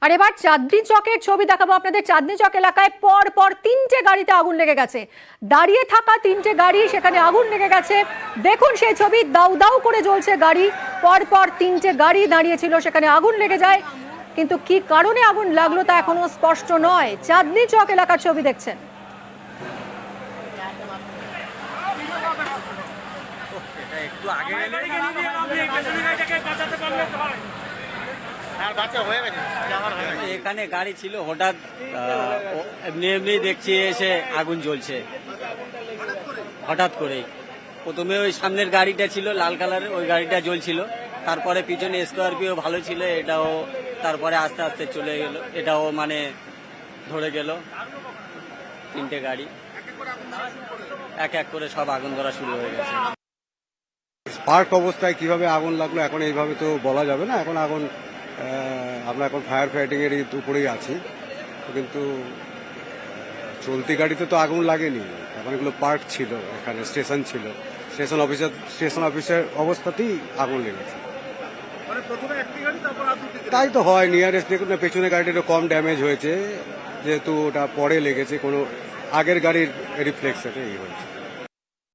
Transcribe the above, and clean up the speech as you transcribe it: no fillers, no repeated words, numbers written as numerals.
আর এবার চাঁদনী চকের ছবি দেখাবো আপনাদের। চাঁদনী চক এলাকায় পর পর তিনটে গাড়িতে আগুন লেগে গেছে। দাঁড়িয়ে থাকা তিনটে গাড়ি, সেখানে আগুন লেগে গেছে। দেখুন সেই ছবি, দাউ দাউ করে জ্বলছে গাড়ি। পর পর তিনটে গাড়ি দাঁড়িয়েছিল, সেখানে আগুন লেগে যায়। কিন্তু কি কারণে আগুন লাগলো তা এখনো স্পষ্ট নয়। চাঁদনী চক এলাকার ছবি দেখছেন। এখানে গাড়ি ছিল, হঠাৎ এমনি এমনি দেখছি এসে আগুন জ্বলছে হঠাৎ করেই। প্রথমে ওই সামনের গাড়িটা ছিল লাল কালারের, ওই গাড়িটা জ্বলছিল। তারপরে পিছনে স্করপিও ভালো ছিল, এটাও তারপরে আস্তে আস্তে চলে গেল, এটাও মানে ধরে গেল। তিনটে গাড়ি এক এক করে সব আগুন ধরা শুরু হয়ে গেছে। স্পার্ক অবস্থায় কিভাবে আগুন লাগলো এখন এইভাবে তো বলা যাবে না। এখন আগুন আমরা এখন ফায়ার ফাইটিং এর উপরেই আছি, কিন্তু চলতি গাড়িতে তো আগুন লাগেনি। এখন এগুলো পার্ক ছিল, এখানে স্টেশন ছিল, স্টেশন অফিসের অবস্থাতেই আগুন লেগেছে। তাই তো হয়, নিয়ারেস্ট দেখুন না, পেছনে গাড়িটা কম ড্যামেজ হয়েছে যেহেতু ওটা পরে লেগেছে, কোনো আগের গাড়ির রিফ্লেক্স এই হয়েছে।